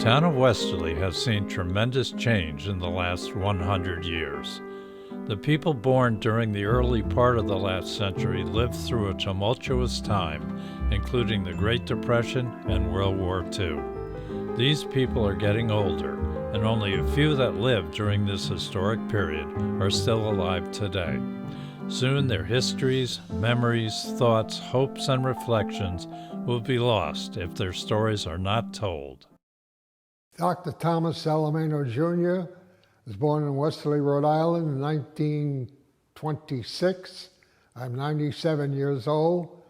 town of Westerly has seen tremendous change in the last 100 years. The people born during the early part of the last century lived through a tumultuous time, including the Great Depression and World War II. These people are getting older, and only a few that lived during this historic period are still alive today. Soon their histories, memories, thoughts, hopes, and reflections will be lost if their stories are not told. Dr. Thomas Salimeno Jr. was born in Westerly, Rhode Island in 1926. I'm 97 years old.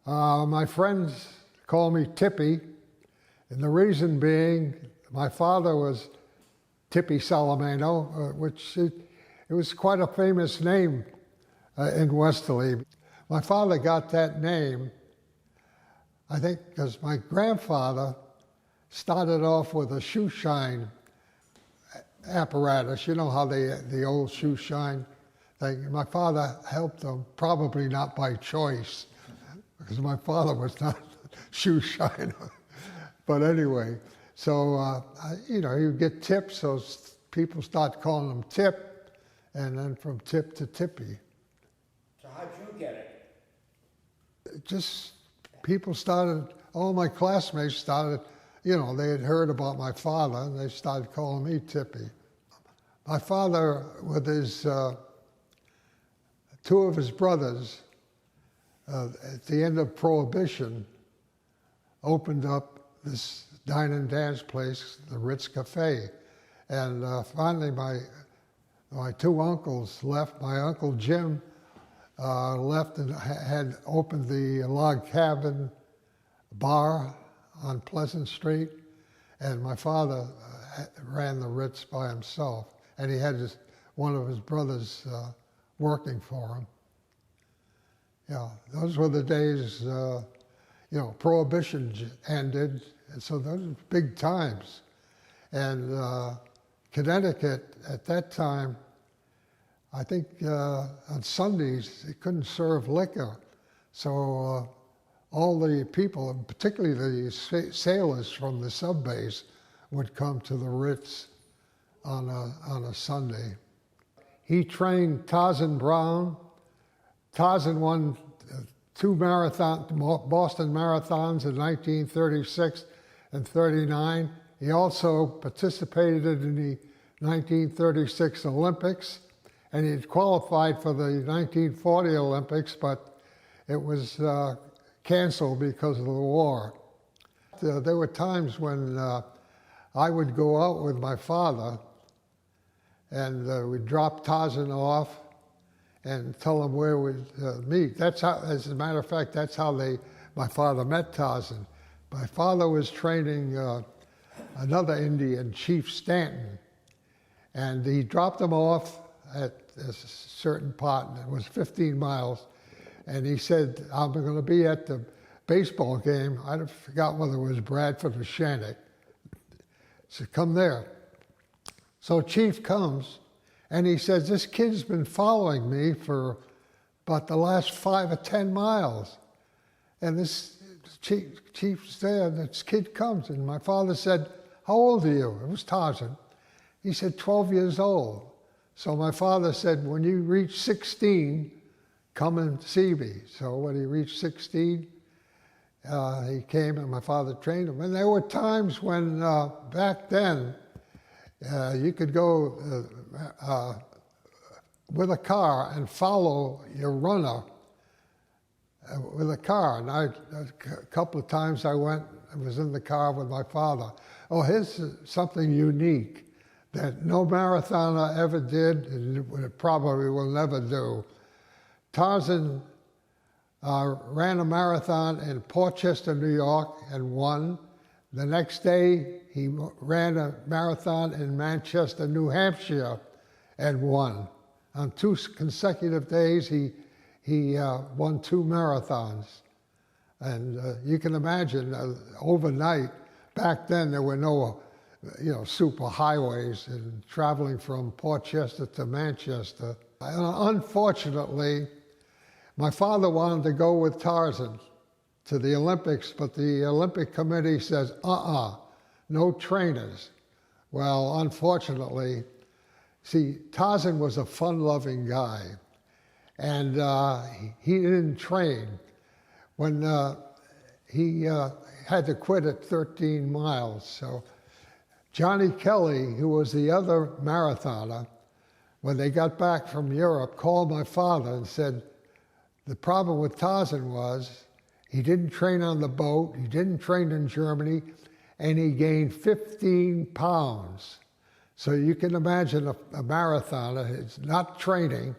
My friends call me Tippy, and the reason being my father was Tippy Salimeno, which it was quite a famous name in Westerly. My father got that name, I think, because my grandfather started off with a shoe shine apparatus. You know how the old shoe shine thing. My father helped them, probably not by choice, because my father was not a shoe shiner. But anyway, so, he would get Tip, so people start calling him Tip, and then from Tip to Tippy. So how'd you get it? Just people started, all my classmates started, they had heard about my father, and they started calling me Tippy. My father, with his two of his brothers, at the end of Prohibition, opened up this dine and dance place, the Ritz Cafe. And finally, my two uncles left. My Uncle Jim left and had opened the Log Cabin bar on Pleasant Street, and my father ran the Ritz by himself, and he had one of his brothers working for him. Yeah, those were the days, Prohibition ended, and so those were big times. And Connecticut, at that time, I think on Sundays, they couldn't serve liquor, so all the people, and particularly the sailors from the sub-base, would come to the Ritz on a Sunday. He trained Tarzan Brown. Tarzan won two Boston marathons in 1936 and 39. He also participated in the 1936 Olympics, and he had qualified for the 1940 Olympics, but it was canceled because of the war. There were times when I would go out with my father, and we'd drop Tarzan off and tell him where we'd meet. That's how, as a matter of fact, that's how my father met Tarzan. My father was training another Indian, Chief Stanton, and he dropped him off at a certain part, and it was 15 miles, and he said, I'm going to be at the baseball game. I forgot whether it was Bradford or Shannock. He said, come there. So Chief comes, and he says, this kid's been following me for about the last 5 or 10 miles. And this Chief's there, and this kid comes, and my father said, how old are you? It was Tarzan. He said, 12 years old. So my father said, when you reach 16, come and see me. So when he reached 16, he came, and my father trained him. And there were times when, back then, you could go with a car and follow your runner with a car. And a couple of times I was in the car with my father. Oh, here's something unique that no marathoner ever did, and it probably will never do. Tarzan ran a marathon in Portchester, New York, and won. The next day, he ran a marathon in Manchester, New Hampshire, and won. On 2 consecutive days, he won 2 marathons. And you can imagine, overnight, back then there were no super highways, and traveling from Portchester to Manchester. And unfortunately, my father wanted to go with Tarzan to the Olympics, but the Olympic Committee says, no trainers. Well, unfortunately, see, Tarzan was a fun-loving guy, and he didn't train. When he had to quit at 13 miles, so Johnny Kelly, who was the other marathoner, when they got back from Europe, called my father and said, the problem with Tarzan was he didn't train on the boat, he didn't train in Germany, and he gained 15 pounds. So you can imagine a marathoner, it's not training,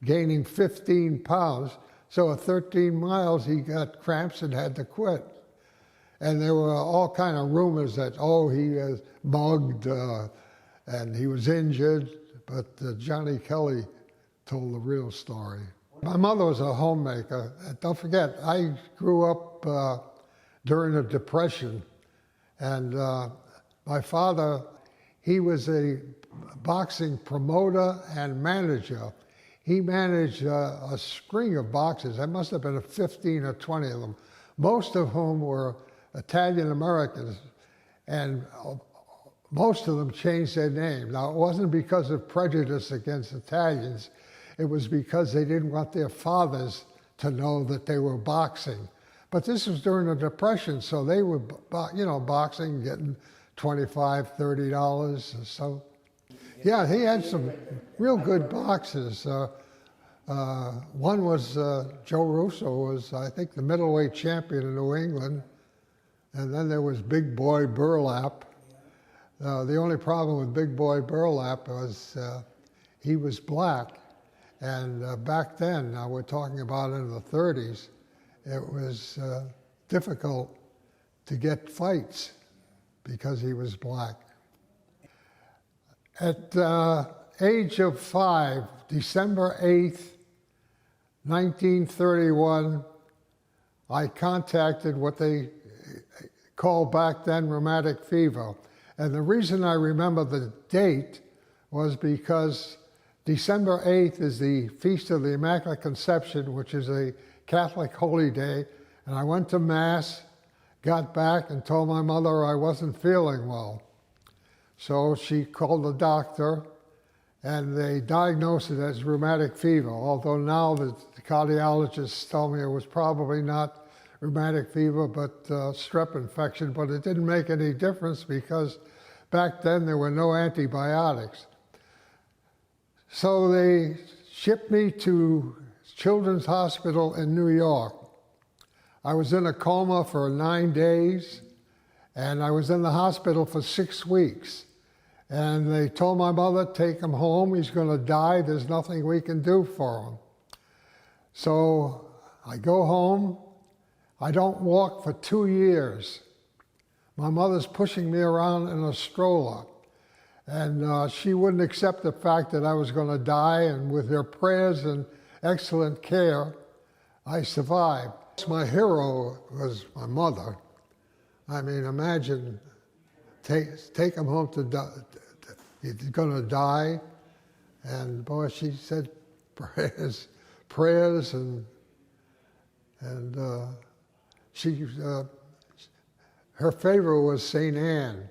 gaining 15 pounds. So at 13 miles, he got cramps and had to quit. And there were all kind of rumors that, oh, he was mugged and he was injured, but Johnny Kelly told the real story. My mother was a homemaker. Don't forget, I grew up during the Depression, and my father, he was a boxing promoter and manager. He managed a string of boxers. There must have been 15 or 20 of them, most of whom were Italian Americans, and most of them changed their name. Now, it wasn't because of prejudice against Italians. It was because they didn't want their fathers to know that they were boxing. But this was during the Depression, so they were, boxing, getting $25, $30 or so. Yeah, he had some real good boxers. One was Joe Russo, was I think the middleweight champion in New England, and then there was Big Boy Burlap. The only problem with Big Boy Burlap was he was black, and back then, now we're talking about in the 30s, it was difficult to get fights because he was black. At age of 5, December 8th, 1931, I contacted what they called back then rheumatic fever. And the reason I remember the date was because December 8th is the Feast of the Immaculate Conception, which is a Catholic holy day. And I went to Mass, got back, and told my mother I wasn't feeling well. So she called the doctor, and they diagnosed it as rheumatic fever, although now the cardiologists told me it was probably not rheumatic fever, but strep infection, but it didn't make any difference because back then there were no antibiotics. So they shipped me to Children's Hospital in New York. I was in a coma for 9 days, and I was in the hospital for 6 weeks. And they told my mother, take him home, he's going to die, there's nothing we can do for him. So I go home, I don't walk for 2 years. My mother's pushing me around in a stroller, and she wouldn't accept the fact that I was going to die, and with her prayers and excellent care, I survived. My hero was my mother. I mean, imagine, take him home to die. He's going to die. And boy, she said prayers, and she, her favorite was St. Anne.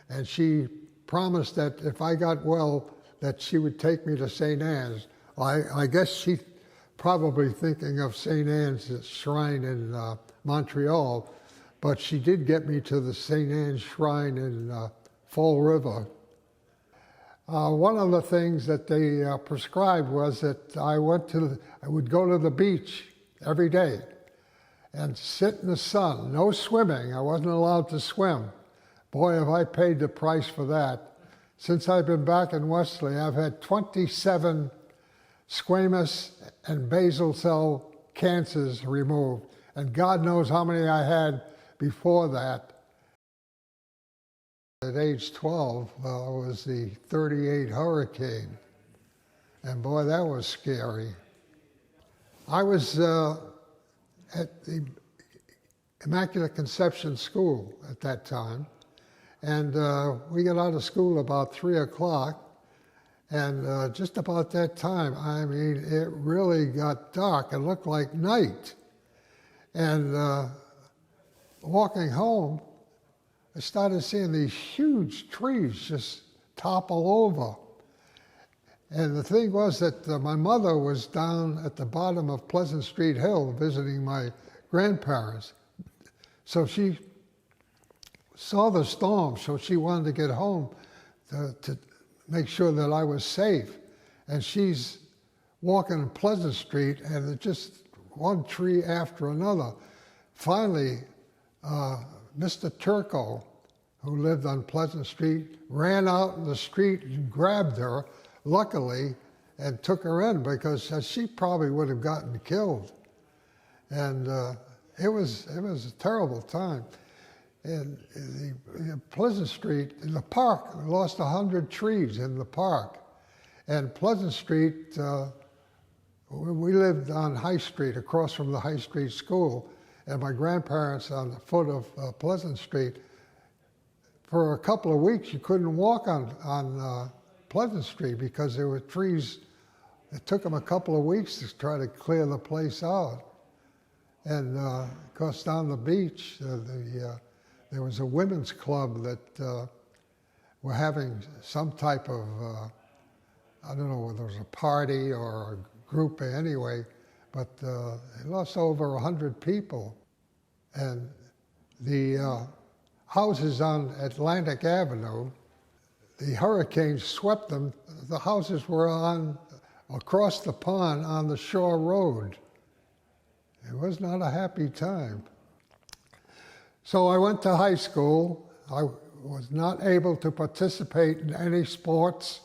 And she promised that if I got well, that she would take me to St. Anne's. I guess she probably thinking of St. Anne's shrine in Montreal, but she did get me to the St. Anne's shrine in Fall River. One of the things that they prescribed was that I would go to the beach every day and sit in the sun, no swimming. I wasn't allowed to swim. Boy, have I paid the price for that. Since I've been back in Westerly, I've had 27 squamous and basal cell cancers removed, and God knows how many I had before that. At age 12, it was the 38 hurricane, and boy, that was scary. I was at the Immaculate Conception School at that time, and we got out of school about 3 o'clock, and just about that time, I mean, it really got dark. It looked like night. And walking home, I started seeing these huge trees just topple over. And the thing was that my mother was down at the bottom of Pleasant Street Hill visiting my grandparents. So she saw the storm, so she wanted to get home to make sure that I was safe. And she's walking Pleasant Street, and it's just one tree after another. Finally, Mr. Turco, who lived on Pleasant Street, ran out in the street and grabbed her, luckily, and took her in, because she probably would have gotten killed. And it was a terrible time. And the Pleasant Street, in the park, we lost 100 trees in the park. And Pleasant Street, we lived on High Street, across from the High Street School, and my grandparents on the foot of Pleasant Street. For a couple of weeks, you couldn't walk on Pleasant Street because there were trees. It took them a couple of weeks to try to clear the place out. And of course, down the beach, there was a women's club that were having some type of, I don't know whether it was a party or a group anyway, but it lost over 100 people. And the houses on Atlantic Avenue, the hurricane swept them. The houses were across the pond on the Shore Road. It was not a happy time. So I went to high school. I was not able to participate in any sports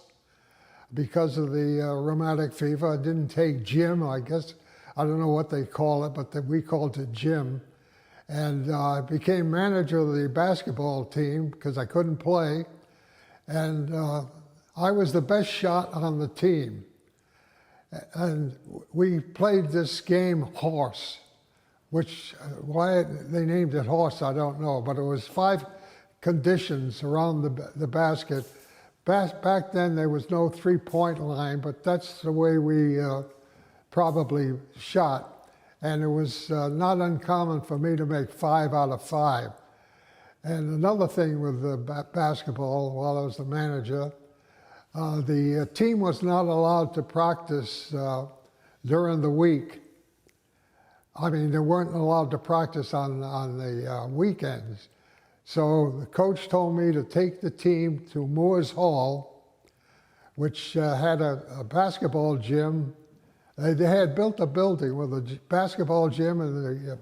because of the rheumatic fever. I didn't take gym, I guess. I don't know what they call it, but we called it gym. And I became manager of the basketball team because I couldn't play. And I was the best shot on the team. And we played this game horse, which, why they named it horse, I don't know, but it was 5 conditions around the basket. Back then, there was no three-point line, but that's the way we probably shot. And it was not uncommon for me to make 5 out of 5. And another thing with the basketball, while I was the manager, the team was not allowed to practice during the week. I mean, they weren't allowed to practice on the weekends. So the coach told me to take the team to Moores Hall, which had a basketball gym. They had built a building with a basketball gym and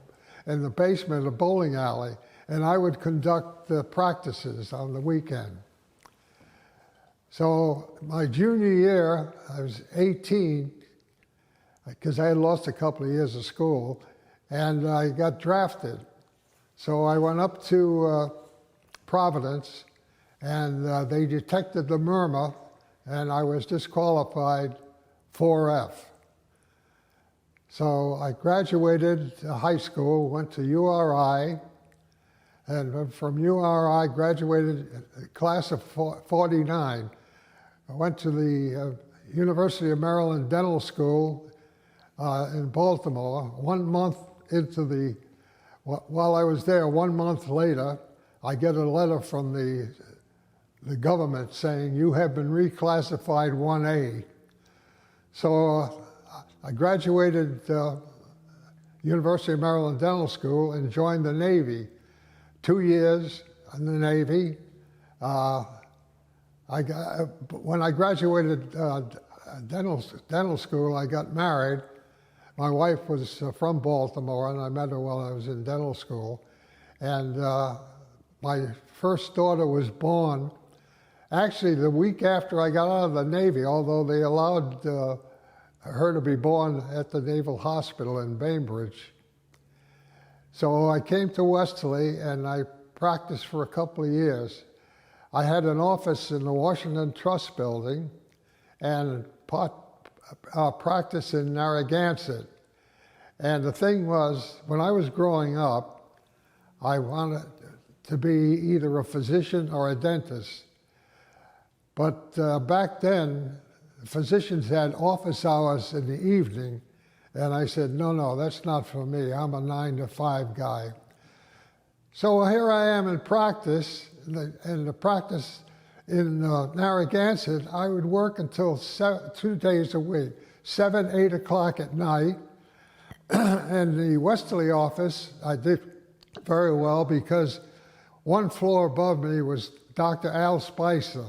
in the basement a bowling alley, and I would conduct the practices on the weekend. So my junior year, I was 18, because I had lost a couple of years of school, and I got drafted. So I went up to Providence, and they detected the murmur, and I was disqualified 4F. So I graduated high school, went to URI, and from URI graduated class of 49. I went to the University of Maryland Dental School in Baltimore. 1 month into while I was there, 1 month later, I get a letter from the government saying, you have been reclassified 1A. So I graduated University of Maryland Dental School and joined the Navy. 2 years in the Navy. When I graduated dental school, I got married. My wife was from Baltimore, and I met her while I was in dental school. And my first daughter was born actually the week after I got out of the Navy, although they allowed her to be born at the Naval Hospital in Bainbridge. So I came to Westerly, and I practiced for a couple of years. I had an office in the Washington Trust Building and practice in Narragansett. And the thing was, when I was growing up, I wanted to be either a physician or a dentist. But back then, physicians had office hours in the evening, and I said, no, that's not for me. I'm a 9 to 5 guy. So here I am in practice, and the practice in Narragansett, I would work until 2 days a week, 7, 8 o'clock at night. And the Westerly office, I did very well because one floor above me was Dr. Al Spicer.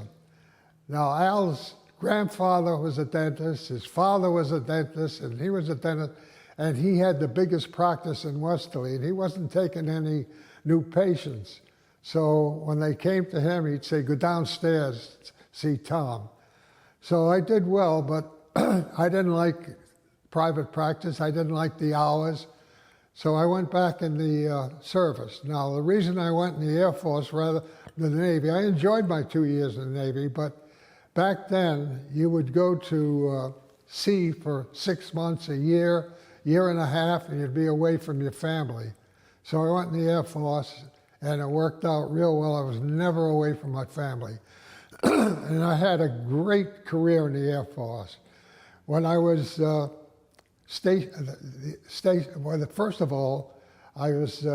Now, Al's grandfather was a dentist, his father was a dentist, and he was a dentist, and he had the biggest practice in Westerly, and he wasn't taking any new patients. So when they came to him, he'd say, go downstairs, see Tom. So I did well, but I didn't like private practice. I didn't like the hours. So I went back in the service. Now, the reason I went in the Air Force rather than the Navy, I enjoyed my 2 years in the Navy, but back then you would go to sea for 6 months, a year, year and a half, and you'd be away from your family. So I went in the Air Force, and it worked out real well. I was never away from my family. And I had a great career in the Air Force. When I was first of all, I was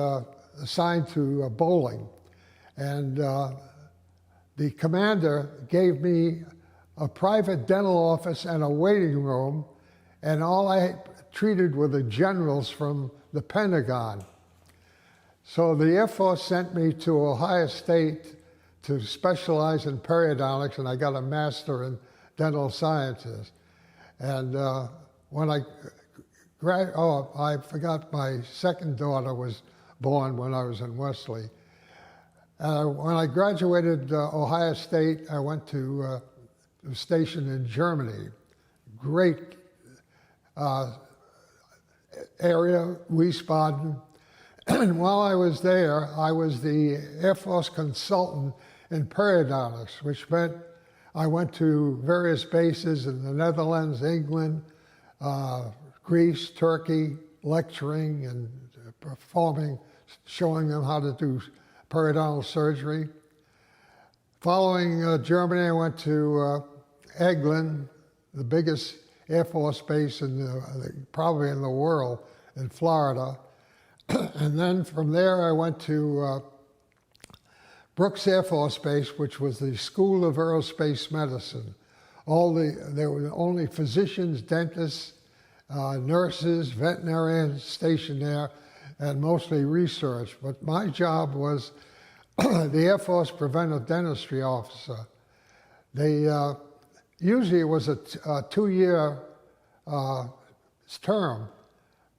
assigned to bowling, and the commander gave me a private dental office and a waiting room, and all I treated were the generals from the Pentagon. So the Air Force sent me to Ohio State to specialize in periodontics, and I got a master in dental sciences. And when I forgot my second daughter was born when I was in Westerly. When I graduated Ohio State, I went to a station in Germany. Great area, Wiesbaden. And while I was there, I was the Air Force consultant in periodontics, which meant I went to various bases in the Netherlands, England, Greece, Turkey, lecturing and performing, showing them how to do periodontal surgery. Following Germany, I went to Eglin, the biggest Air Force base probably in the world, in Florida. And then from there, I went to Brooks Air Force Base, which was the School of Aerospace Medicine. There were only physicians, dentists, nurses, veterinarians stationed there, and mostly research. But my job was the Air Force Preventive Dentistry Officer. Usually it was a 2-year term,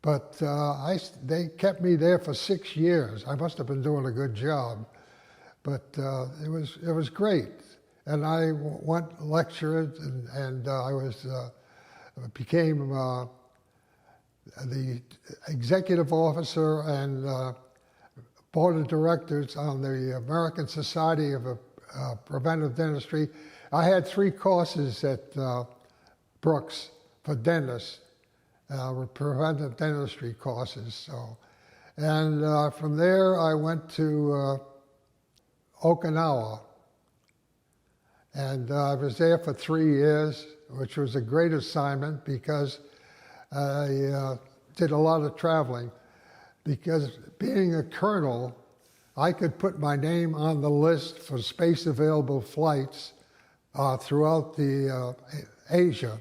but they kept me there for 6 years. I must have been doing a good job, but it was great. And I went lectured, and I became the executive officer and board of directors on the American Society of Preventive Dentistry. I had 3 courses at Brooks for dentists, preventive dentistry courses. So, and from there I went to Okinawa, and I was there for 3 years, which was a great assignment because I did a lot of traveling. Because being a colonel, I could put my name on the list for space available flights throughout Asia,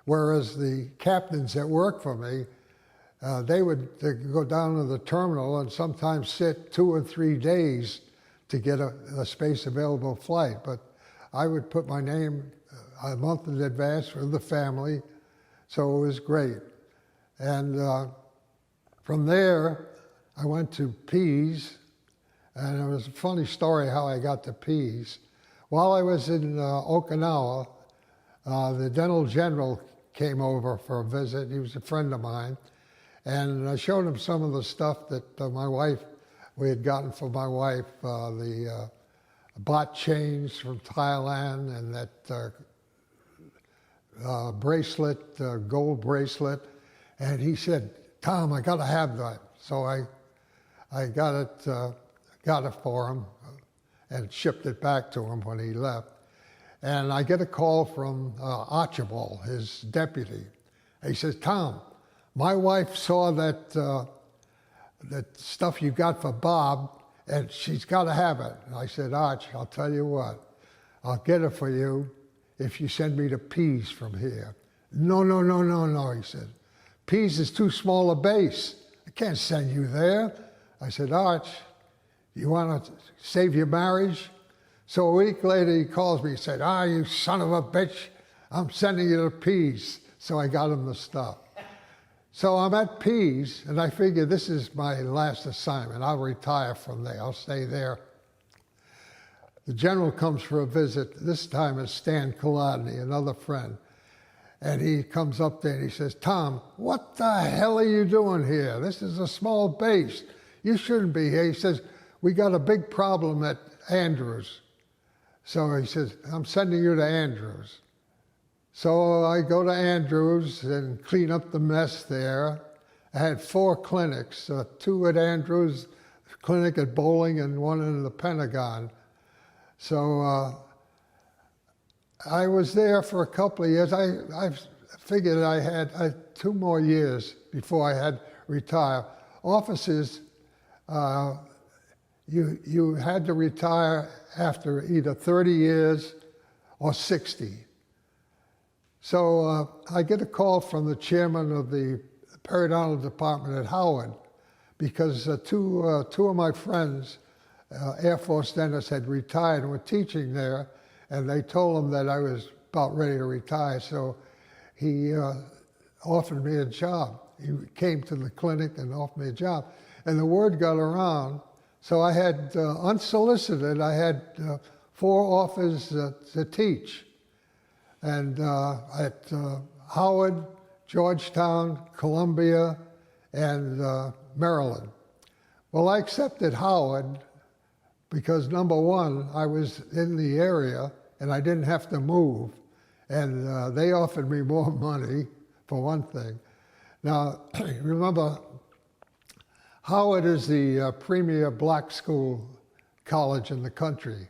whereas the captains that worked for me, they would go down to the terminal and sometimes sit 2 or 3 days to get a space available flight. But I would put my name a month in advance for the family, so it was great. And from there, I went to Pease, and it was a funny story how I got to Pease. While I was in Okinawa, the dental general came over for a visit. He was a friend of mine, and I showed him some of the stuff that we had gotten for my wife, the bot chains from Thailand, and that bracelet, gold bracelet. And he said, "Tom, I got to have that." So I got it for him and shipped it back to him when he left. And I get a call from Archibald, his deputy. He says, "Tom, my wife saw that stuff you got for Bob, and she's got to have it. And I said, Arch, I'll tell you what, I'll get it for you if you send me to Pease from here. No, no, no, no, no, he said. Pease is too small a base. I can't send you there. I said, Arch, you want to save your marriage? So a week later, he calls me and said, you son of a bitch, I'm sending you to Pease. So I got him to stop. So I'm at Pease, and I figure this is my last assignment. I'll retire from there. I'll stay there. The general comes for a visit. This time it's Stan Kolodny, another friend. And he comes up there and he says, Tom, what the hell are you doing here? This is a small base. You shouldn't be here. He says, we got a big problem at Andrews. So he says, I'm sending you to Andrews. So I go to Andrews and clean up the mess there. I had 4 clinics, 2 at Andrews, a clinic at Bowling, and 1 in the Pentagon. So I was there for a couple of years. I figured I had 2 more years before I had retire. Officers, you had to retire after either 30 years or 60. So I get a call from the chairman of the periodontal department at Howard because two of my friends, Air Force dentists, had retired and were teaching there, and they told him that I was about ready to retire. So he offered me a job. He came to the clinic and offered me a job. And the word got around. So I had, unsolicited, I had 4 offers to teach. And at Howard, Georgetown, Columbia, and Maryland. Well, I accepted Howard because, number one, I was in the area and I didn't have to move. And they offered me more money, for one thing. Now, remember, Howard is the premier black school college in the country.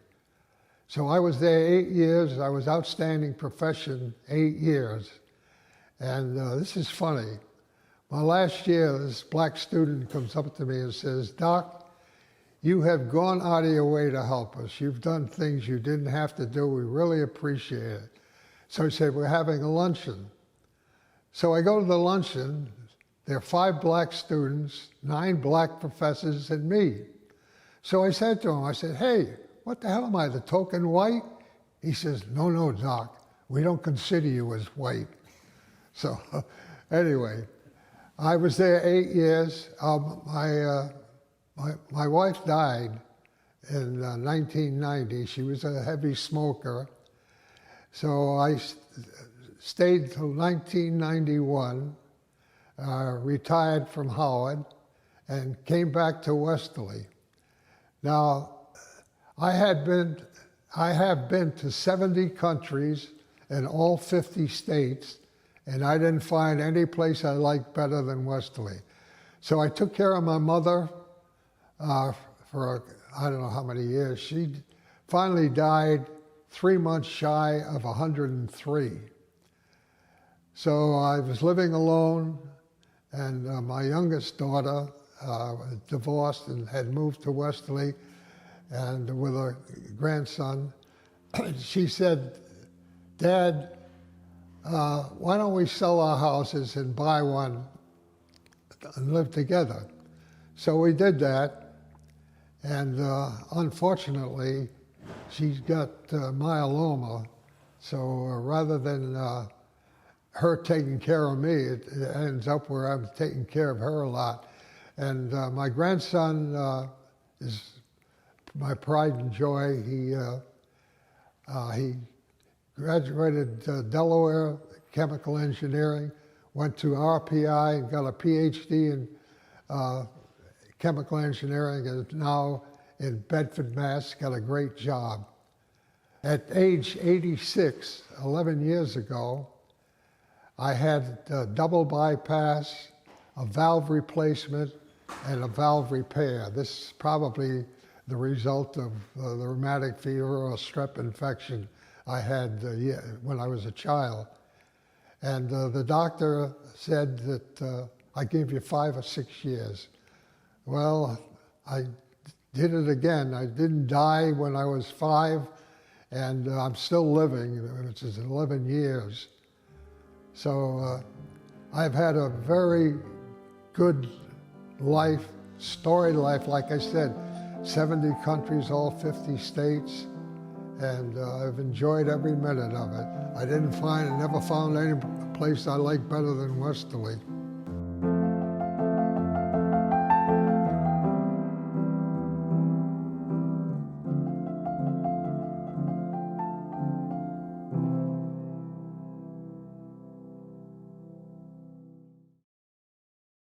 So I was there 8 years. I was outstanding profession 8 years. And this is funny. My last year, this black student comes up to me and says, Doc, you have gone out of your way to help us. You've done things you didn't have to do. We really appreciate it. So he said, we're having a luncheon. So I go to the luncheon. There are 5 black students, 9 black professors, and me. So I said to him, I said, hey, what the hell am I, the token white? He says, no, no, Doc, we don't consider you as white. So anyway, I was there 8 years. My wife died in 1990. She was a heavy smoker. So I stayed till 1991, retired from Howard, and came back to Westerly. Now, I have been to 70 countries in all 50 states, and I didn't find any place I liked better than Westerly. So I took care of my mother for I don't know how many years. She finally died 3 months shy of 103. So I was living alone, and my youngest daughter was divorced and had moved to Westerly, and with a grandson. She said, Dad, why don't we sell our houses and buy one and live together? So we did that, and unfortunately, she's got myeloma, so rather than her taking care of me, it ends up where I'm taking care of her a lot. And my grandson is my pride and joy. He graduated Delaware chemical engineering, went to RPI and got a PhD in chemical engineering, and is now in Bedford, Mass. Got a great job. At age 86, 11 years ago, I had a double bypass, a valve replacement, and a valve repair. This is probably the result of the rheumatic fever or strep infection I had when I was a child. And the doctor said that I gave you 5 or 6 years. Well, I did it again. I didn't die when I was 5, and I'm still living, which is 11 years. So I've had a very good life, storied life, like I said, 70 countries, all 50 states, and I've enjoyed every minute of it. I never found any place I liked better than Westerly.